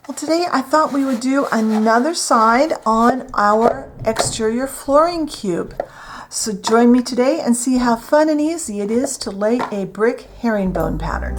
Well, today I thought we would do another side on our exterior flooring cube. So join me today and see how fun and easy it is to lay a brick herringbone pattern.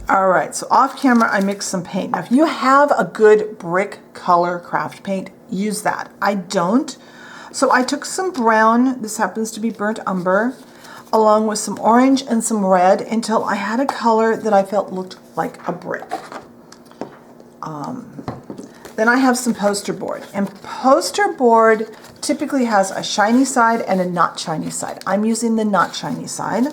Alright, so off camera I mixed some paint. Now if you have a good brick color craft paint, use that. I don't. So I took some brown, this happens to be burnt umber, along with some orange and some red until I had a color that I felt looked like a brick. Then I have some poster board. And poster board typically has a shiny side and a not shiny side. I'm using the not shiny side.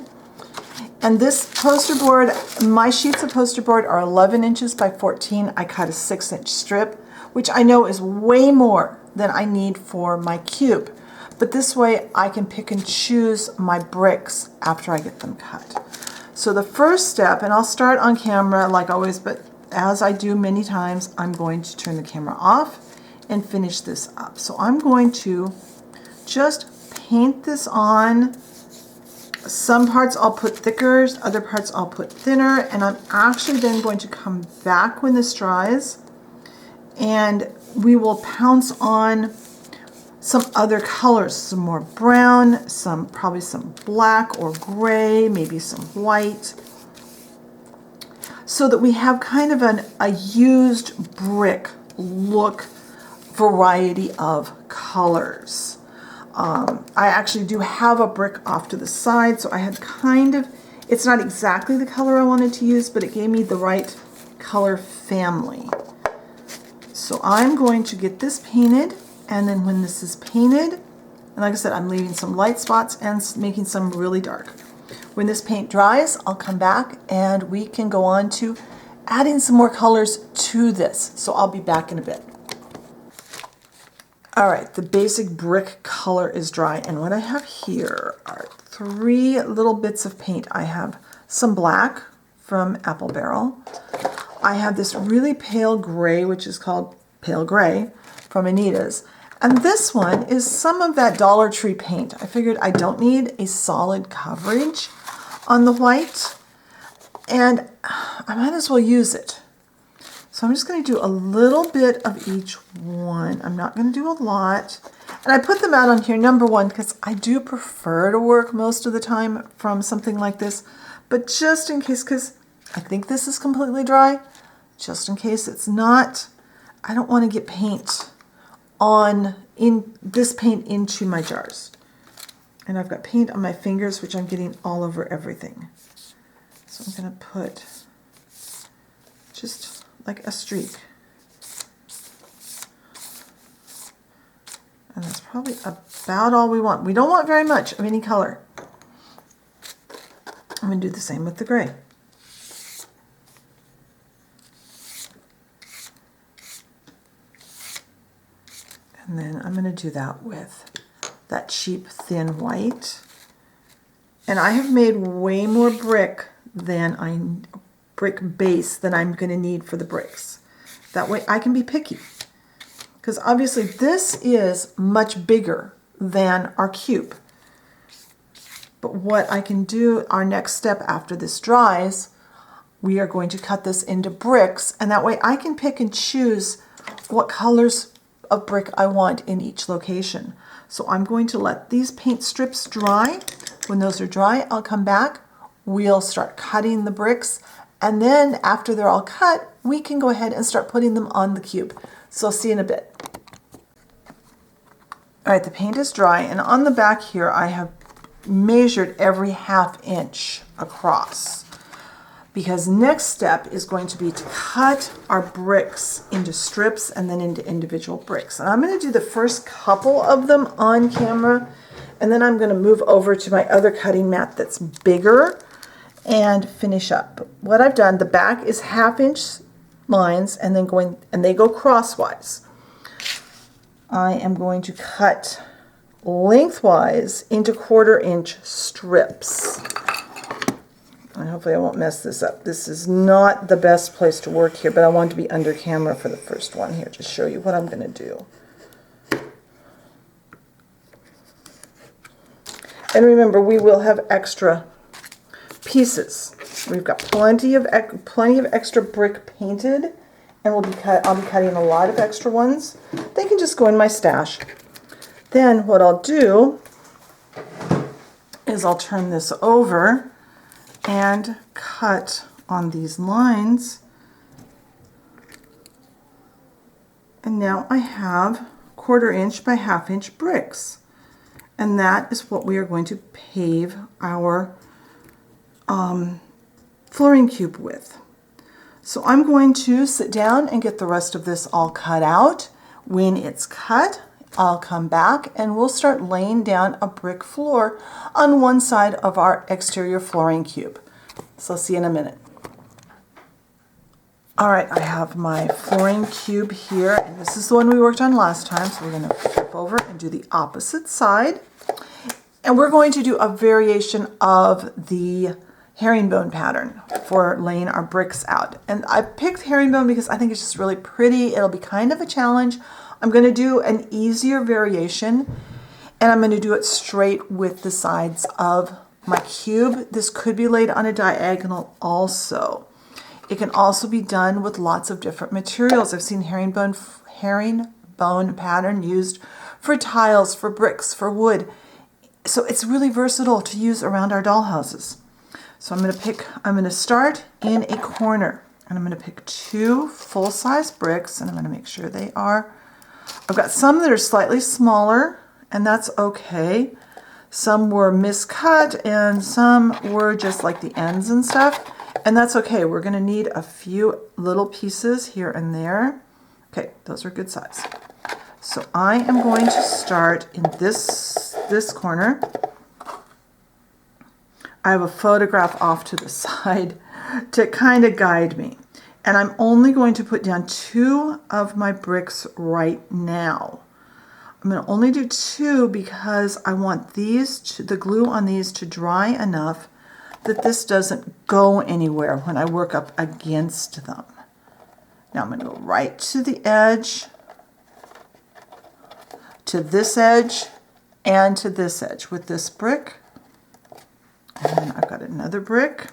And this poster board, my sheets of poster board are 11 inches by 14. I cut a 6-inch strip, which I know is way more than I need for my cube. But this way I can pick and choose my bricks after I get them cut. So the first step, and I'll start on camera like always, but as I do many times, I'm going to turn the camera off and finish this up. So I'm going to just paint this on. Some parts I'll put thicker, other parts I'll put thinner, and I'm actually then going to come back when this dries and we will pounce on some other colors, some more brown, probably some black or gray, maybe some white, so that we have kind of a used brick look variety of colors. I actually do have a brick off to the side, so I had it's not exactly the color I wanted to use, but it gave me the right color family. So I'm going to get this painted, and then when this is painted, and like I said, I'm leaving some light spots and making some really dark. When this paint dries, I'll come back and we can go on to adding some more colors to this. So I'll be back in a bit. All right, the basic brick color is dry, and what I have here are 3 little bits of paint. I have some black from Apple Barrel. I have this really pale gray, which is called Pale Gray from Anita's. And this one is some of that Dollar Tree paint. I figured I don't need a solid coverage on the white, and I might as well use it. So I'm just going to do a little bit of each one. I'm not going to do a lot. And I put them out on here, number one, because I do prefer to work most of the time from something like this. But just in case, because I think this is completely dry, just in case it's not, I don't want to get paint this paint into my jars. And I've got paint on my fingers, which I'm getting all over everything. So I'm going to put just like a streak. And that's probably about all we want. We don't want very much of any color. I'm going to do the same with the gray. And then I'm going to do that with that cheap thin white. And I have made way more brick base than I'm going to need for the bricks. That way I can be picky. Because obviously this is much bigger than our cube. But what I can do, our next step after this dries, we are going to cut this into bricks, and that way I can pick and choose what colors of brick I want in each location. So I'm going to let these paint strips dry. When those are dry, I'll come back. We'll start cutting the bricks, and then after they're all cut, we can go ahead and start putting them on the cube. So I'll see you in a bit. All right, the paint is dry, and on the back here I have measured every 1/2 inch across, because next step is going to be to cut our bricks into strips and then into individual bricks. And I'm going to do the first couple of them on camera, and then I'm going to move over to my other cutting mat that's bigger and finish up. What I've done, the back is 1/2 inch lines, and then they go crosswise. I am going to cut lengthwise into 1/4 inch strips. And hopefully I won't mess this up. This is not the best place to work here, but I want to be under camera for the first one here to show you what I'm going to do. And remember, we will have extra pieces. We've got plenty of extra brick painted, and I'll be cutting a lot of extra ones. They can just go in my stash. Then what I'll do is I'll turn this over and cut on these lines. And now I have 1/4 inch by 1/2 inch bricks. And that is what we are going to pave our flooring cube with. So I'm going to sit down and get the rest of this all cut out. When it's cut, I'll come back and we'll start laying down a brick floor on one side of our exterior flooring cube. So I'll see you in a minute. All right, I have my flooring cube here, and this is the one we worked on last time, so we're going to flip over and do the opposite side. And we're going to do a variation of the herringbone pattern for laying our bricks out. And I picked herringbone because I think it's just really pretty. It'll be kind of a challenge. I'm going to do an easier variation, and I'm going to do it straight with the sides of my cube. This could be laid on a diagonal also. It can also be done with lots of different materials. I've seen herringbone pattern used for tiles, for bricks, for wood. So it's really versatile to use around our dollhouses. So I'm going to start in a corner, and I'm going to pick 2 full-size bricks, and I'm going to make sure they are, I've got some that are slightly smaller, and that's okay. Some were miscut, and some were just like the ends and stuff, and that's okay. We're going to need a few little pieces here and there. Okay, those are good size. So I am going to start in this corner. I have a photograph off to the side to kind of guide me. And I'm only going to put down 2 of my bricks right now. I'm going to only do 2 because I want the glue on these to dry enough that this doesn't go anywhere when I work up against them. Now I'm going to go right to the edge, to this edge, and to this edge with this brick. And then I've got another brick.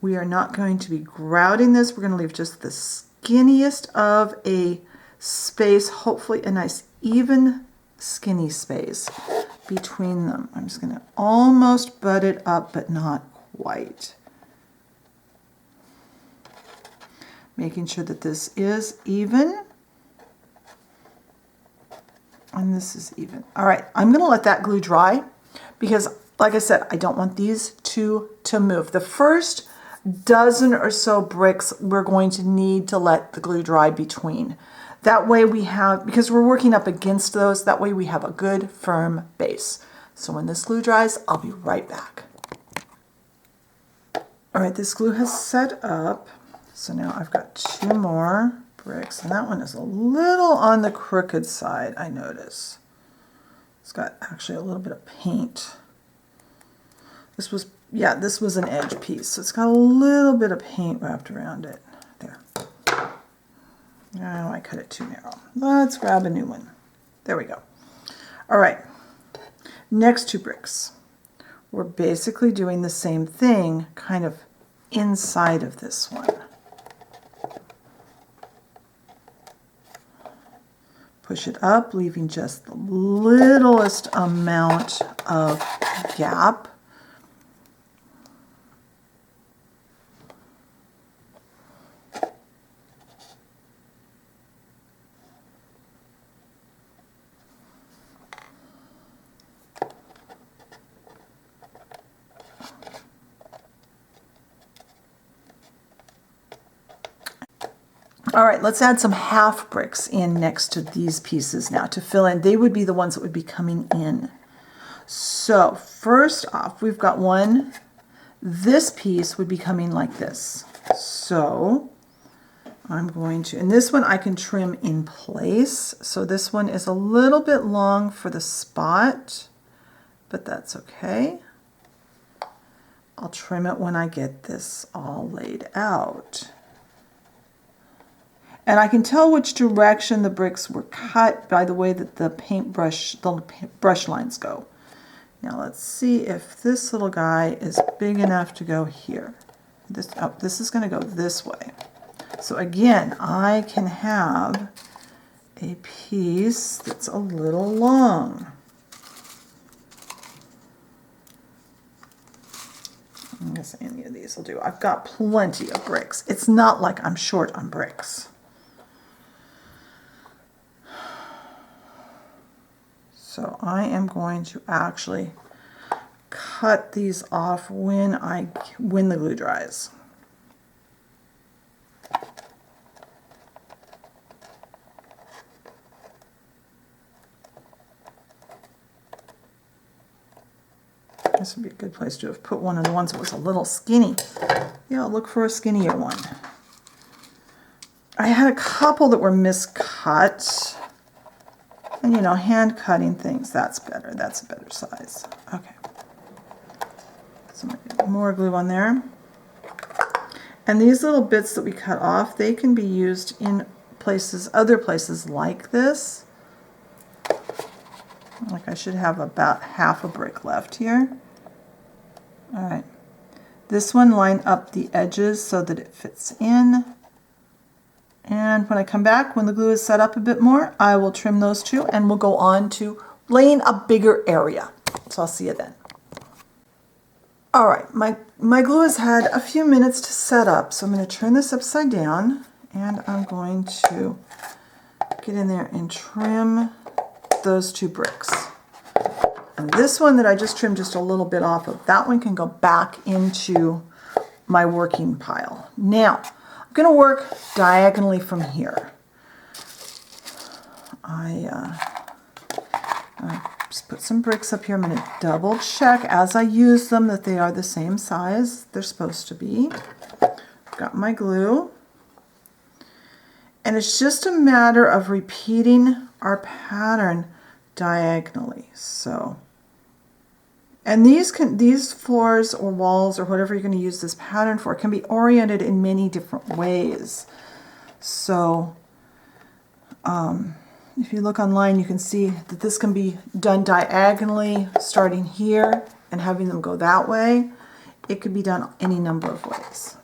We are not going to be grouting this. We're going to leave just the skinniest of a space, hopefully a nice even skinny space between them. I'm just going to almost butt it up, but not quite. Making sure that this is even. And this is even. All right, I'm going to let that glue dry because, like I said, I don't want these two to move. The first dozen or so bricks we're going to need to let the glue dry between. That way we have, because we're working up against those, that way we have a good firm base. So when this glue dries, I'll be right back. All right, this glue has set up. So now I've got 2 more bricks, and that one is a little on the crooked side, I notice. It's got actually a little bit of paint. This was an edge piece, so it's got a little bit of paint wrapped around it. There. Now I cut it too narrow. Let's grab a new one. There we go. All right, next 2 bricks. We're basically doing the same thing, kind of inside of this one. Push it up, leaving just the littlest amount of gap. All right, let's add some half bricks in next to these pieces now to fill in. They would be the ones that would be coming in. So first off, we've got one. This piece would be coming like this. So I'm going to, and this one I can trim in place. So this one is a little bit long for the spot, but that's okay. I'll trim it when I get this all laid out. And I can tell which direction the bricks were cut by the way that the brush lines go. Now let's see if this little guy is big enough to go here. This is going to go this way. So again, I can have a piece that's a little long. I guess any of these will do. I've got plenty of bricks. It's not like I'm short on bricks. So I am going to actually cut these off when the glue dries. This would be a good place to have put one of the ones that was a little skinny. Yeah, I'll look for a skinnier one. I had a couple that were miscut. And you know, hand cutting things, that's better. That's a better size. Okay. So more glue on there. And these little bits that we cut off, they can be used in places, other places like this. Like I should have about half a brick left here. All right. This one, line up the edges so that it fits in. And when I come back, when the glue is set up a bit more, I will trim those two and we'll go on to laying a bigger area. So I'll see you then. All right, my glue has had a few minutes to set up, so I'm going to turn this upside down and I'm going to get in there and trim those two bricks. And this one that I just trimmed just a little bit off of, that one can go back into my working pile. Now, I'm going to work diagonally from here. I just put some bricks up here. I'm going to double check as I use them that they are the same size they're supposed to be. I've got my glue. And it's just a matter of repeating our pattern diagonally. So, and these floors or walls or whatever you're going to use this pattern for can be oriented in many different ways. So if you look online, you can see that this can be done diagonally, starting here and having them go that way. It could be done any number of ways.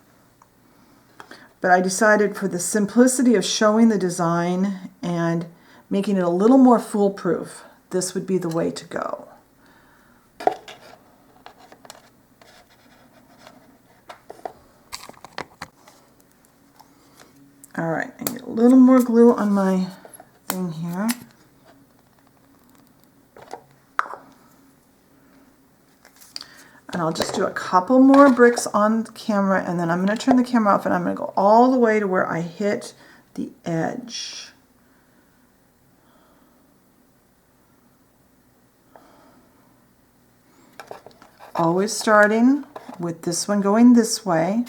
But I decided for the simplicity of showing the design and making it a little more foolproof, this would be the way to go. All right, I get a little more glue on my thing here. And I'll just do a couple more bricks on the camera, and then I'm going to turn the camera off and I'm going to go all the way to where I hit the edge. Always starting with this one going this way,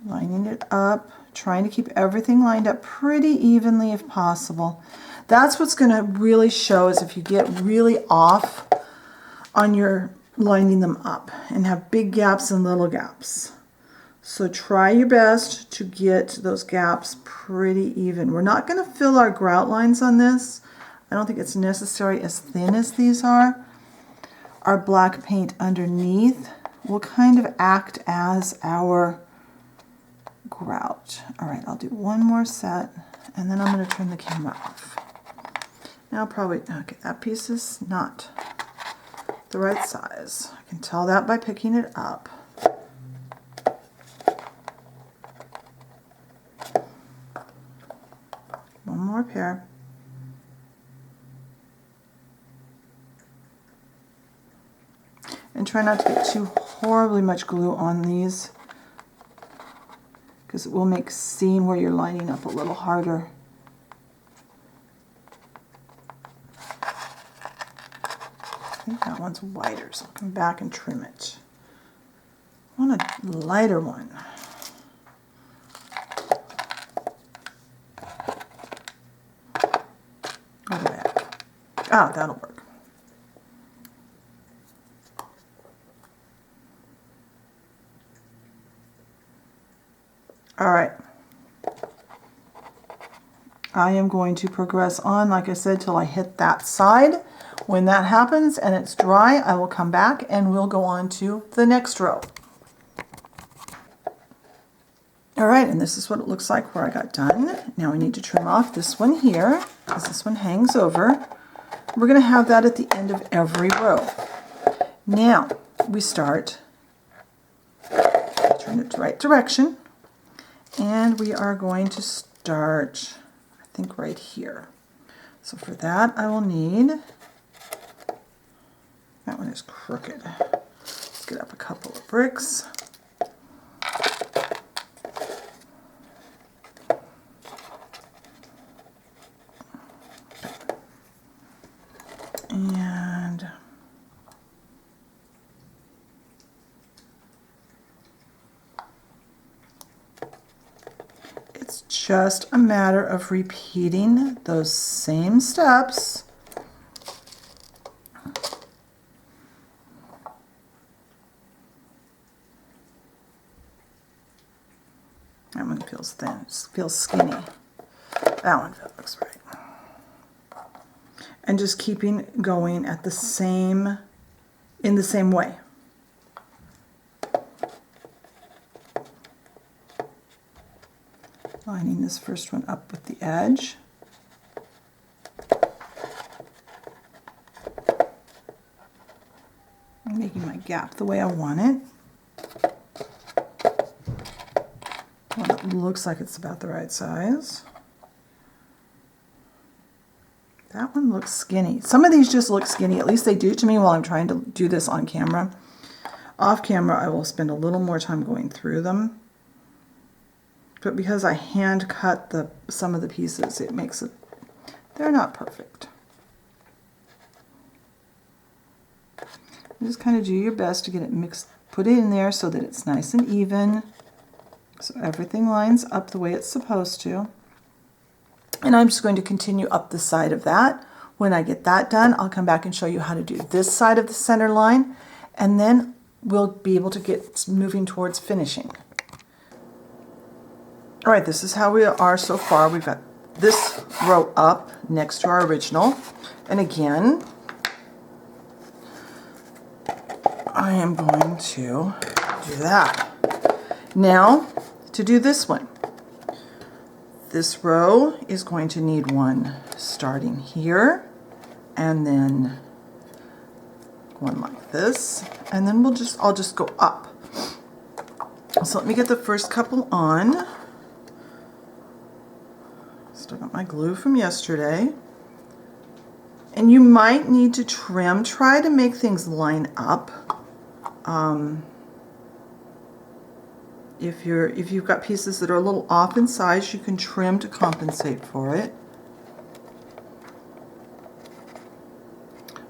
lining it up, trying to keep everything lined up pretty evenly if possible. That's what's going to really show is if you get really off on your lining them up and have big gaps and little gaps. So try your best to get those gaps pretty even. We're not going to fill our grout lines on this. I don't think it's necessary as thin as these are. Our black paint underneath will kind of act as our grout. All right, I'll do one more set and then I'm going to turn the camera off. Now probably, okay, that piece is not the right size. I can tell that by picking it up. One more pair. And try not to get too horribly much glue on these, because it will make seeing where you're lining up a little harder. I think that one's wider, so I'll come back and trim it. I want a lighter one. Go back. Ah, that'll work. I am going to progress on, like I said, till I hit that side. When that happens and it's dry, I will come back and we'll go on to the next row. All right, and this is what it looks like where I got done. Now we need to trim off this one here, because this one hangs over. We're going to have that at the end of every row. Now we start, turn it the right direction, and we are going to start, I think, right here. So for that, I will need, that one is crooked. Let's get up a couple of bricks. And it's just a matter of repeating those same steps. That one feels thin, it feels skinny. That one looks right. And just keeping going at the same, in the same way. Lining this first one up with the edge. And making my gap the way I want it. Well, it looks like it's about the right size. That one looks skinny. Some of these just look skinny. At least they do to me while I'm trying to do this on camera. Off camera, I will spend a little more time going through them. But because I hand cut some of the pieces, it makes it, they're not perfect. You just kind of do your best to get it mixed, put it in there so that it's nice and even. So everything lines up the way it's supposed to. And I'm just going to continue up the side of that. When I get that done, I'll come back and show you how to do this side of the center line, and then we'll be able to get moving towards finishing. All right, this is how we are so far. We've got this row up next to our original. And again, I am going to do that. Now, to do this one, this row is going to need one starting here, and then one like this, and then I'll just go up. So let me get the first couple on. Still got my glue from yesterday. And you might need to trim, try to make things line up. If you've got pieces that are a little off in size, you can trim to compensate for it.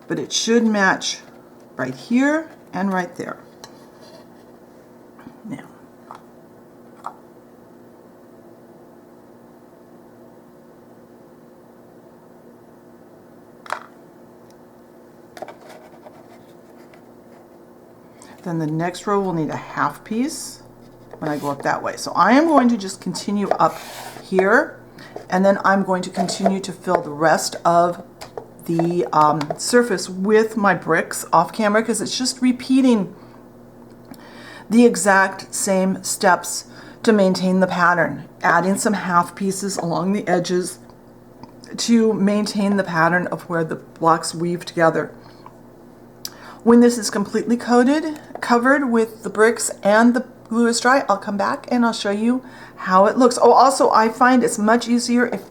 But it should match right here and right there. Now, then the next row will need a half piece when I go up that way. So I am going to just continue up here, and then I'm going to continue to fill the rest of the surface with my bricks off camera, because it's just repeating the exact same steps to maintain the pattern. Adding some half pieces along the edges to maintain the pattern of where the blocks weave together. When this is completely covered with the bricks and the glue is dry, I'll come back and I'll show you how it looks. Oh, also I find it's much easier if,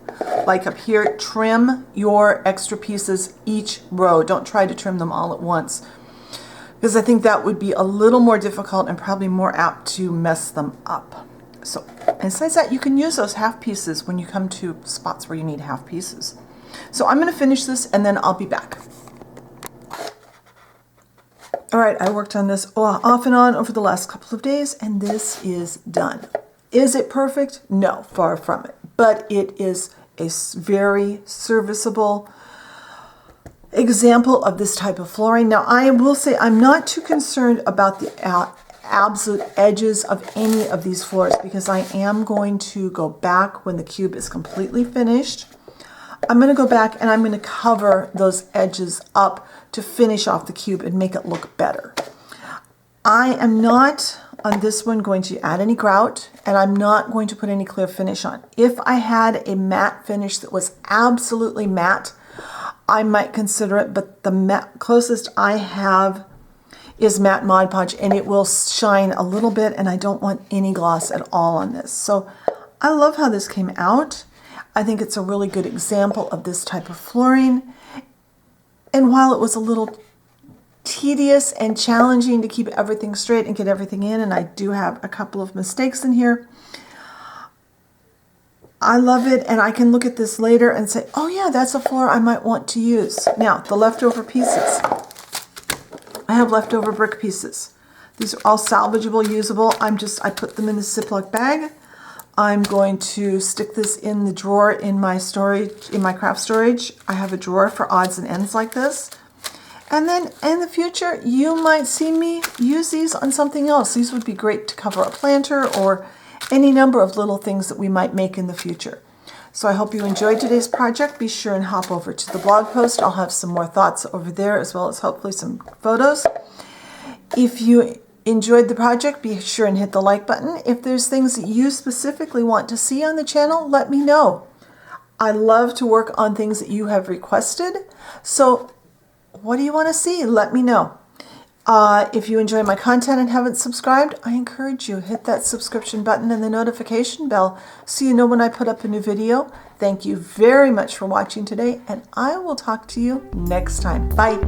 like up here, trim your extra pieces each row. Don't try to trim them all at once, because I think that would be a little more difficult and probably more apt to mess them up. So, and besides that, you can use those half pieces when you come to spots where you need half pieces. So I'm going to finish this and then I'll be back. All right, I worked on this off and on over the last couple of days, and this is done. Is it perfect? No, far from it. But it is a very serviceable example of this type of flooring. Now, I will say I'm not too concerned about the absolute edges of any of these floors because I am going to go back when the cube is completely finished. I'm going to go back and I'm going to cover those edges up to finish off the cube and make it look better. I am not on this one going to add any grout, and I'm not going to put any clear finish on. If I had a matte finish that was absolutely matte, I might consider it, but the closest I have is matte Mod Podge, and it will shine a little bit, and I don't want any gloss at all on this. So I love how this came out. I think it's a really good example of this type of flooring. And while it was a little tedious and challenging to keep everything straight and get everything in, and I do have a couple of mistakes in here, I love it, and I can look at this later and say, oh yeah, that's a floor I might want to use. Now, the leftover pieces. I have leftover brick pieces. These are all salvageable, usable. I put them in the Ziploc bag. I'm going to stick this in the drawer in my storage, in my craft storage. I have a drawer for odds and ends like this. And then in the future, you might see me use these on something else. These would be great to cover a planter or any number of little things that we might make in the future. So I hope you enjoyed today's project. Be sure and hop over to the blog post. I'll have some more thoughts over there, as well as hopefully some photos. If you enjoyed the project, be sure and hit the like button. If there's things that you specifically want to see on the channel, let me know. I love to work on things that you have requested. So what do you want to see? Let me know. If you enjoy my content and haven't subscribed, I encourage you, hit that subscription button and the notification bell so you know when I put up a new video. Thank you very much for watching today, and I will talk to you next time. Bye.